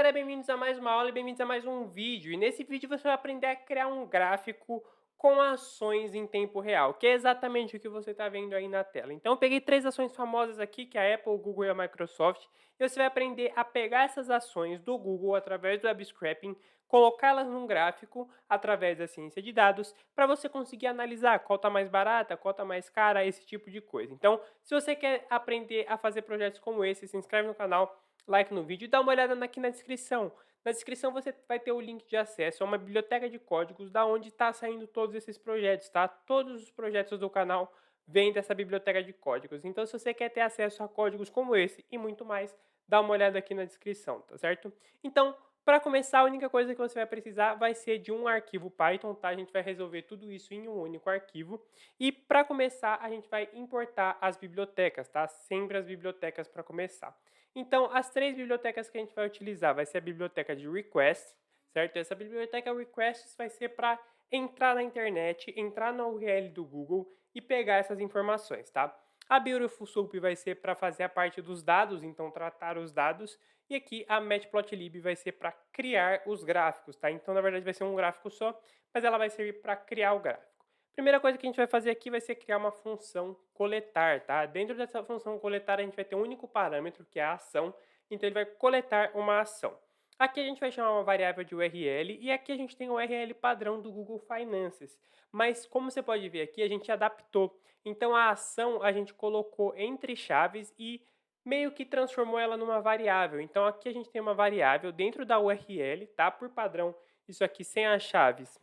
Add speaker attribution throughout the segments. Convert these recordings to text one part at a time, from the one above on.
Speaker 1: galera, bem-vindos a mais uma aula e bem-vindos a mais um vídeo. E nesse vídeo você vai aprender a criar um gráfico com ações em tempo real, que é exatamente o que você está vendo aí na tela. Então eu peguei três ações famosas aqui, que é a Apple, o Google e a Microsoft, e você vai aprender a pegar essas ações do Google através do web scraping, colocá-las num gráfico através da ciência de dados, para você conseguir analisar qual está mais barata, qual está mais cara, esse tipo de coisa. Então, se você quer aprender a fazer projetos como esse, se inscreve no canal, like no vídeo e dá uma olhada aqui na descrição. Na descrição você vai ter o link de acesso a uma biblioteca de códigos da onde está saindo todos esses projetos, tá? Todos os projetos do canal vêm dessa biblioteca de códigos. Então, se você quer ter acesso a códigos como esse e muito mais, dá uma olhada aqui na descrição, tá certo? Então, para começar, a única coisa que você vai precisar vai ser de um arquivo Python, tá? A gente vai resolver tudo isso em um único arquivo. E para começar, a gente vai importar as bibliotecas, tá? Sempre as bibliotecas para começar. Então, as três bibliotecas que a gente vai utilizar vai ser a biblioteca de request, certo? Essa biblioteca requests vai ser para entrar na internet, entrar na URL do Google e pegar essas informações, tá? A Beautiful Soup vai ser para fazer a parte dos dados, então tratar os dados. E aqui a Matplotlib vai ser para criar os gráficos, tá? Então, na verdade, vai ser um gráfico só, mas ela vai servir para criar o gráfico. Primeira coisa que a gente vai fazer aqui vai ser criar uma função coletar, tá? Dentro dessa função coletar, a gente vai ter um único parâmetro, que é a ação. Então, ele vai coletar uma ação. Aqui a gente vai chamar uma variável de URL e aqui a gente tem o URL padrão do Google Finances. Mas, como você pode ver aqui, a gente adaptou. Então, a ação a gente colocou entre chaves e meio que transformou ela numa variável. Então, aqui a gente tem uma variável dentro da URL, tá? Por padrão, isso aqui sem as chaves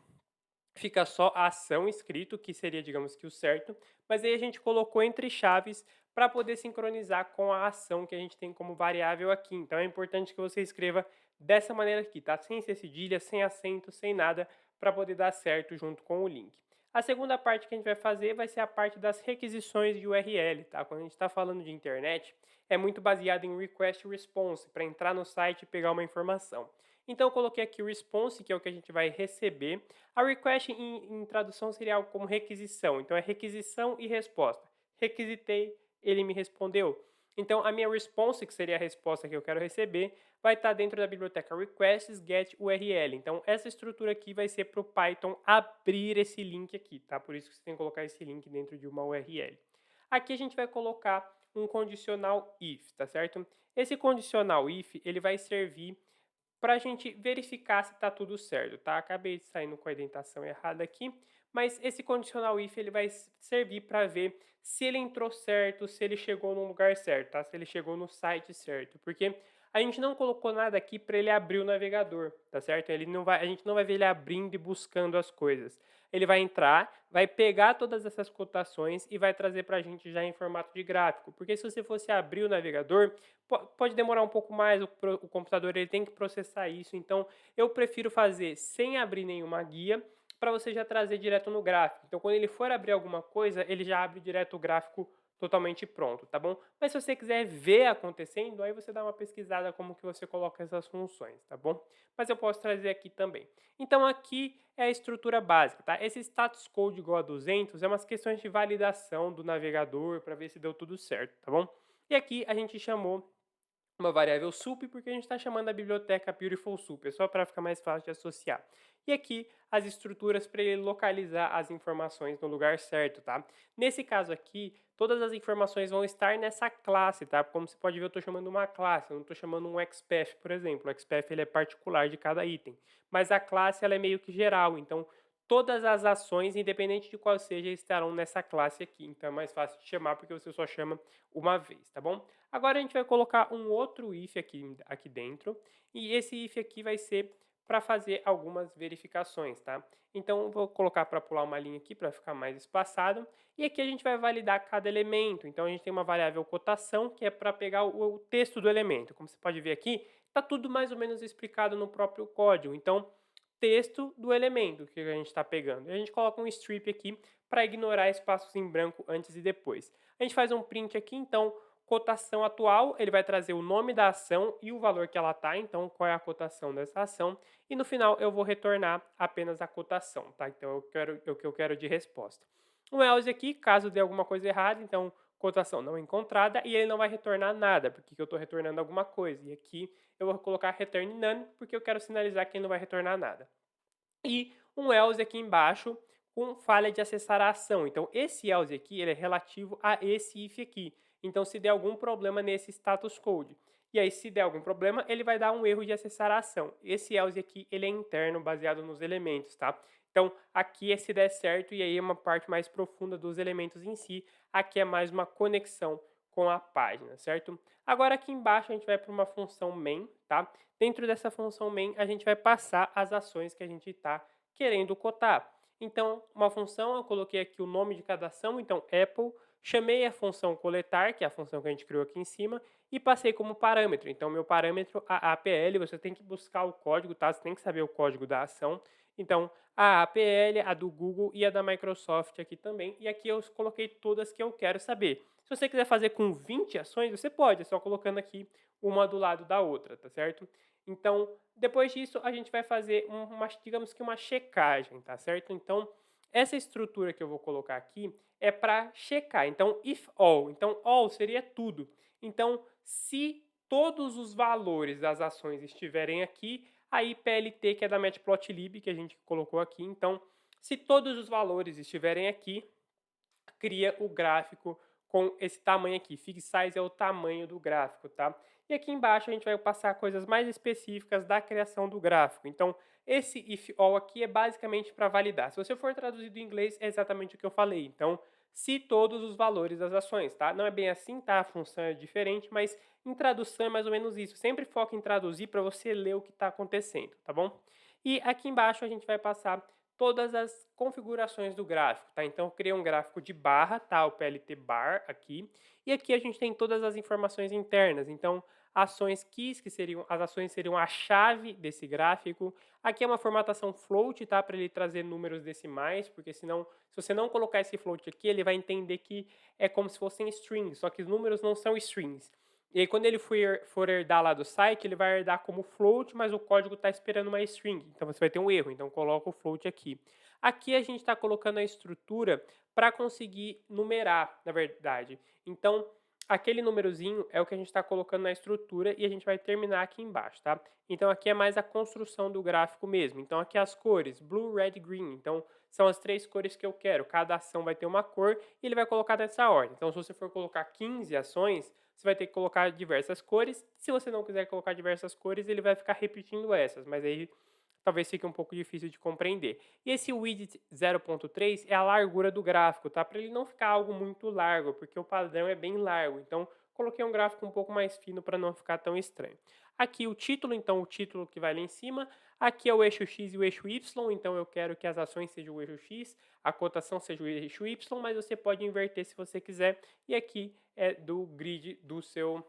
Speaker 1: fica só a ação escrito, que seria, digamos que o certo, mas aí a gente colocou entre chaves para poder sincronizar com a ação que a gente tem como variável aqui. Então é importante que você escreva dessa maneira aqui, tá? Sem ser cedilha, sem acento, sem nada, para poder dar certo junto com o link. A segunda parte que a gente vai fazer vai ser a parte das requisições de URL, tá? Quando a gente está falando de internet, é muito baseado em request response, para entrar no site e pegar uma informação. Então eu coloquei aqui o response, que é o que a gente vai receber. A request em tradução seria algo como requisição. Então é requisição e resposta. Requisitei, ele me respondeu. Então a minha response, que seria a resposta que eu quero receber, vai estar dentro da biblioteca requests get URL. Então essa estrutura aqui vai ser para o Python abrir esse link aqui, tá? Por isso que você tem que colocar esse link dentro de uma URL. Aqui a gente vai colocar um condicional if, tá certo? Esse condicional if, ele vai servir para a gente verificar se está tudo certo, tá? Acabei de saindo com a indentação errada aqui, mas esse condicional if ele vai servir para ver se ele entrou certo, se ele chegou no lugar certo, tá? Se ele chegou no site certo, porque a gente não colocou nada aqui para ele abrir o navegador, tá certo? Ele não vai, a gente não vai ver ele abrindo e buscando as coisas. Ele vai entrar, vai pegar todas essas cotações e vai trazer para a gente já em formato de gráfico, porque se você fosse abrir o navegador, pode demorar um pouco mais, o computador ele tem que processar isso, então eu prefiro fazer sem abrir nenhuma guia, para você já trazer direto no gráfico. Então quando ele for abrir alguma coisa, ele já abre direto o gráfico totalmente pronto, tá bom? Mas se você quiser ver acontecendo, aí você dá uma pesquisada como que você coloca essas funções, tá bom? Mas eu posso trazer aqui também. Então aqui é a estrutura básica, tá? Esse status code igual a 200 é umas questões de validação do navegador para ver se deu tudo certo, tá bom? E aqui a gente chamou uma variável sup porque a gente está chamando a biblioteca Beautiful Soup, é só para ficar mais fácil de associar. E aqui as estruturas para ele localizar as informações no lugar certo, tá? Nesse caso aqui, todas as informações vão estar nessa classe, tá? Como você pode ver, eu estou chamando uma classe, eu não estou chamando um XPath, por exemplo. O XPath ele é particular de cada item, mas a classe ela é meio que geral, então todas as ações, independente de qual seja, estarão nessa classe aqui. Então é mais fácil de chamar porque você só chama uma vez, tá bom? Agora a gente vai colocar um outro if aqui dentro, e esse if aqui vai ser para fazer algumas verificações, tá? Então eu vou colocar para pular uma linha aqui para ficar mais espaçado, e aqui a gente vai validar cada elemento. Então a gente tem uma variável cotação, que é para pegar o texto do elemento. Como você pode ver aqui, está tudo mais ou menos explicado no próprio código. Então, texto do elemento que a gente está pegando. E a gente coloca um strip aqui para ignorar espaços em branco antes e depois. A gente faz um print aqui, então cotação atual, ele vai trazer o nome da ação e o valor que ela está, então qual é a cotação dessa ação, e no final eu vou retornar apenas a cotação, tá? Então é o que eu quero de resposta. O else aqui, caso dê alguma coisa errada, então cotação não encontrada, e ele não vai retornar nada, porque eu estou retornando alguma coisa. E aqui eu vou colocar return none, porque eu quero sinalizar que ele não vai retornar nada. E um else aqui embaixo com falha de acessar a ação. Então, esse else aqui ele é relativo a esse if aqui. Então, se der algum problema nesse status code, e aí se der algum problema, ele vai dar um erro de acessar a ação. Esse else aqui ele é interno, baseado nos elementos, tá? Então, aqui é se der certo, e aí é uma parte mais profunda dos elementos em si. Aqui é mais uma conexão com a página, certo? Agora aqui embaixo a gente vai para uma função main, tá? Dentro dessa função main, a gente vai passar as ações que a gente está querendo cotar. Então, uma função, eu coloquei aqui o nome de cada ação, então Apple, chamei a função coletar, que é a função que a gente criou aqui em cima, e passei como parâmetro. Então, meu parâmetro, a APL, você tem que buscar o código, tá? Você tem que saber o código da ação. Então, a APL, a do Google e a da Microsoft aqui também. E aqui eu coloquei todas que eu quero saber. Se você quiser fazer com 20 ações, você pode, é só colocando aqui uma do lado da outra, tá certo? Então, depois disso, a gente vai fazer digamos que uma checagem, tá certo? Então, essa estrutura que eu vou colocar aqui é para checar. Então, if all. Então, all seria tudo. Então, se todos os valores das ações estiverem aqui, aí PLT, que é da Matplotlib, que a gente colocou aqui. Então, se todos os valores estiverem aqui, cria o gráfico com esse tamanho aqui. Fig size é o tamanho do gráfico, tá? E aqui embaixo a gente vai passar coisas mais específicas da criação do gráfico. Então, esse if all aqui é basicamente para validar. Se você for traduzir do inglês, é exatamente o que eu falei. Então, se todos os valores das ações, tá? Não é bem assim, tá? A função é diferente, mas em tradução é mais ou menos isso. Sempre foca em traduzir para você ler o que está acontecendo, tá bom? E aqui embaixo a gente vai passar todas as configurações do gráfico, tá? Então, eu criei um gráfico de barra, tá? O PLT bar aqui. E aqui a gente tem todas as informações internas. Então, ações keys, que seriam as ações seriam a chave desse gráfico. Aqui é uma formatação float, tá? Para ele trazer números decimais, porque senão, se você não colocar esse float aqui, ele vai entender que é como se fossem strings, só que os números não são strings. E aí, quando ele for herdar lá do site, ele vai herdar como float, mas o código está esperando uma string. Então, você vai ter um erro. Então, coloca o float aqui. Aqui a gente está colocando a estrutura para conseguir numerar, na verdade. Então, aquele númerozinho é o que a gente está colocando na estrutura e a gente vai terminar aqui embaixo, tá? Então, aqui é mais a construção do gráfico mesmo. Então, aqui as cores, blue, red, green. Então, são as 3 cores que eu quero. Cada ação vai ter uma cor e ele vai colocar nessa ordem. Então, se você for colocar 15 ações, você vai ter que colocar diversas cores. Se você não quiser colocar diversas cores, ele vai ficar repetindo essas, mas aí talvez fique um pouco difícil de compreender. E esse width 0.3 é a largura do gráfico, tá? Para ele não ficar algo muito largo, porque o padrão é bem largo. Então, coloquei um gráfico um pouco mais fino para não ficar tão estranho. Aqui o título, então o título que vai lá em cima. Aqui é o eixo X e o eixo Y, então eu quero que as ações sejam o eixo X, a cotação seja o eixo Y, mas você pode inverter se você quiser. E aqui é do grid do seu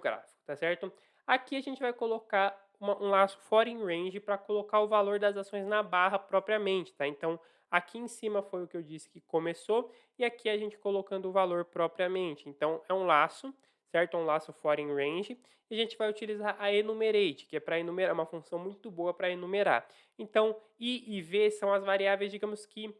Speaker 1: gráfico, tá certo? Aqui a gente vai colocar um laço foreign range para colocar o valor das ações na barra propriamente, tá? Então, aqui em cima foi o que eu disse que começou, e aqui a gente colocando o valor propriamente. Então, é um laço, certo? Um laço foreign range, e a gente vai utilizar a enumerate, que é para enumerar, uma função muito boa para enumerar. Então, I e V são as variáveis, digamos que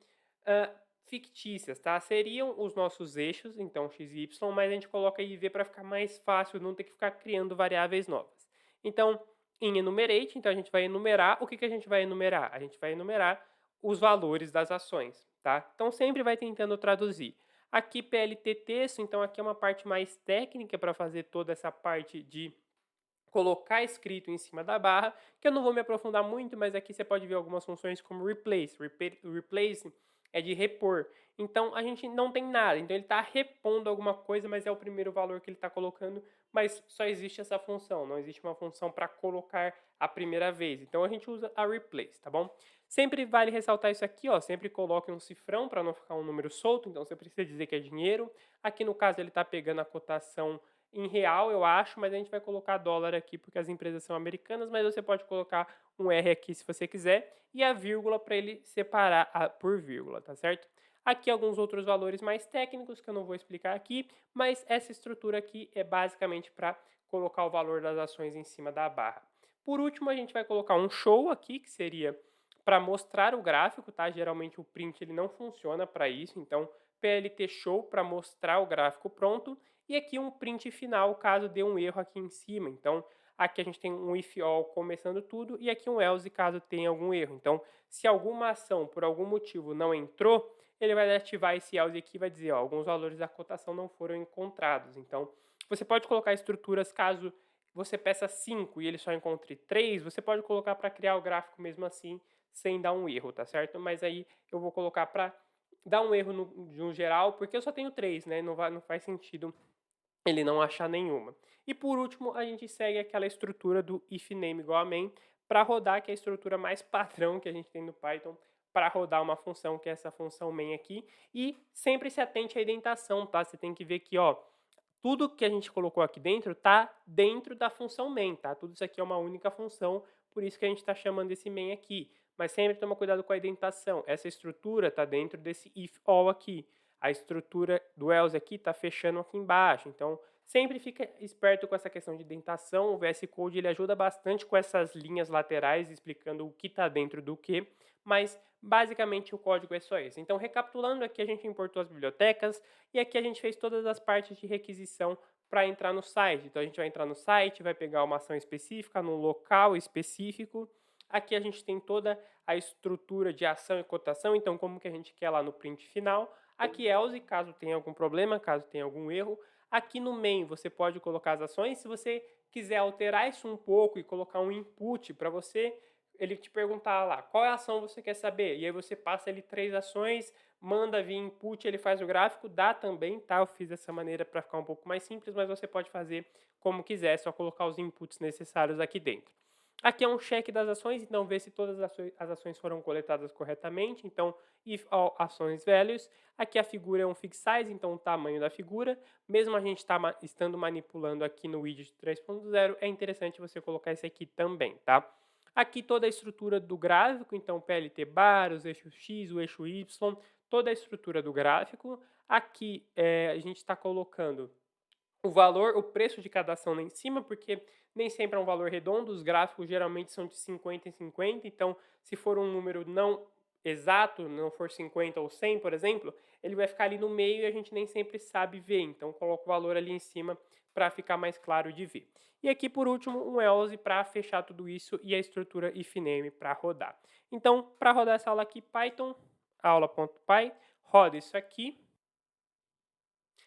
Speaker 1: fictícias, tá? Seriam os nossos eixos, então x e y, mas a gente coloca IV para ficar mais fácil, não ter que ficar criando variáveis novas. Então, em enumerate, então a gente vai enumerar, o que a gente vai enumerar? A gente vai enumerar os valores das ações, tá? Então, sempre vai tentando traduzir. Aqui, PLT texto, então aqui é uma parte mais técnica para fazer toda essa parte de colocar escrito em cima da barra, que eu não vou me aprofundar muito, mas aqui você pode ver algumas funções como replace. Replace é de repor. Então, a gente não tem nada. Então, ele está repondo alguma coisa, mas é o primeiro valor que ele está colocando, mas só existe essa função. Não existe uma função para colocar a primeira vez. Então, a gente usa a replace, tá bom? Sempre vale ressaltar isso aqui, ó. Sempre coloque um cifrão para não ficar um número solto. Então, você precisa dizer que é dinheiro. Aqui, no caso, ele está pegando a cotação em real, eu acho, mas a gente vai colocar dólar aqui porque as empresas são americanas, mas você pode colocar um R aqui se você quiser e a vírgula para ele separar por vírgula, tá certo? Aqui alguns outros valores mais técnicos que eu não vou explicar aqui, mas essa estrutura aqui é basicamente para colocar o valor das ações em cima da barra. Por último, a gente vai colocar um show aqui, que seria para mostrar o gráfico, tá? Geralmente o print ele não funciona para isso, então PLT Show para mostrar o gráfico pronto, e aqui um print final caso dê um erro aqui em cima. Então, aqui a gente tem um if all começando tudo, e aqui um else caso tenha algum erro. Então, se alguma ação por algum motivo não entrou, ele vai ativar esse else aqui e vai dizer, ó, alguns valores da cotação não foram encontrados. Então, você pode colocar estruturas caso você peça 5 e ele só encontre 3, você pode colocar para criar o gráfico mesmo assim, sem dar um erro, tá certo? Mas aí eu vou colocar para dar um erro no geral, porque eu só tenho 3, né? Não faz sentido ele não achar nenhuma. E por último, a gente segue aquela estrutura do if name igual a main para rodar, que é a estrutura mais padrão que a gente tem no Python para rodar uma função, que é essa função main aqui. E sempre se atente à indentação, tá? Você tem que ver que, ó, tudo que a gente colocou aqui dentro está dentro da função main, tá? Tudo isso aqui é uma única função, por isso que a gente está chamando esse main aqui. Mas sempre toma cuidado com a indentação. Essa estrutura está dentro desse if all aqui. A estrutura do else aqui está fechando aqui embaixo. Então, sempre fica esperto com essa questão de indentação. O VS Code ele ajuda bastante com essas linhas laterais, explicando o que está dentro do que. Mas, basicamente, o código é só esse. Então, recapitulando aqui, a gente importou as bibliotecas e aqui a gente fez todas as partes de requisição para entrar no site. Então, a gente vai entrar no site, vai pegar uma ação específica, num local específico. Aqui a gente tem toda a estrutura de ação e cotação, então como que a gente quer lá no print final. Aqui else, caso tenha algum problema, caso tenha algum erro. Aqui no main você pode colocar as ações. Se você quiser alterar isso um pouco e colocar um input para você, ele te perguntar lá, qual é a ação você quer saber? E aí você passa ali 3 ações, manda via input, ele faz o gráfico, dá também, tá? Eu fiz dessa maneira para ficar um pouco mais simples, mas você pode fazer como quiser, só colocar os inputs necessários aqui dentro. Aqui é um check das ações, então ver se todas as ações foram coletadas corretamente. Então, if all ações values. Aqui a figura é um fixed size, então o tamanho da figura. Mesmo a gente estando manipulando aqui no widget 3.0, é interessante você colocar esse aqui também, tá? Aqui toda a estrutura do gráfico, então PLT bar, os eixos X, o eixo Y, toda a estrutura do gráfico. Aqui a gente está colocando o valor, o preço de cada ação lá em cima, porque nem sempre é um valor redondo, os gráficos geralmente são de 50 em 50, então se for um número não exato, não for 50 ou 100, por exemplo, ele vai ficar ali no meio e a gente nem sempre sabe ver, então coloca o valor ali em cima para ficar mais claro de ver. E aqui, por último, um else para fechar tudo isso e a estrutura ifname para rodar. Então, para rodar essa aula aqui, Python, aula.py, roda isso aqui.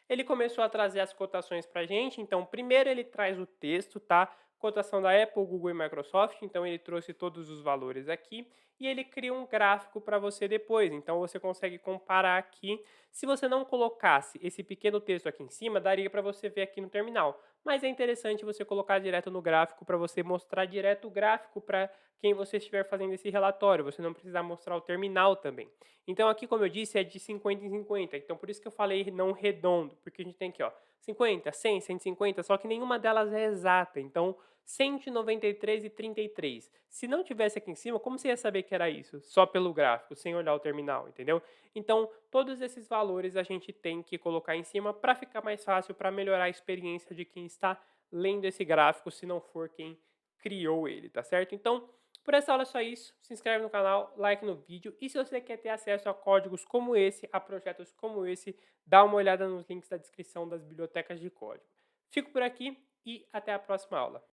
Speaker 1: Ele começou a trazer as cotações para a gente, então primeiro ele traz o texto, tá? Cotação da Apple, Google e Microsoft, então ele trouxe todos os valores aqui e ele cria um gráfico para você depois, então você consegue comparar aqui. Se você não colocasse esse pequeno texto aqui em cima, daria para você ver aqui no terminal, mas é interessante você colocar direto no gráfico para você mostrar direto o gráfico para quem você estiver fazendo esse relatório, você não precisa mostrar o terminal também. Então aqui, como eu disse, é de 50 em 50. Então por isso que eu falei não redondo, porque a gente tem aqui, ó, 50, 100, 150, só que nenhuma delas é exata. Então 193 e 33. Se não tivesse aqui em cima, como você ia saber que era isso? Só pelo gráfico, sem olhar o terminal, entendeu? Então todos esses valores a gente tem que colocar em cima para ficar mais fácil, para melhorar a experiência de quem está lendo esse gráfico, se não for quem criou ele, tá certo? Então, por essa aula é só isso. Se inscreve no canal, like no vídeo. E se você quer ter acesso a códigos como esse, a projetos como esse, dá uma olhada nos links da descrição das bibliotecas de código. Fico por aqui e até a próxima aula.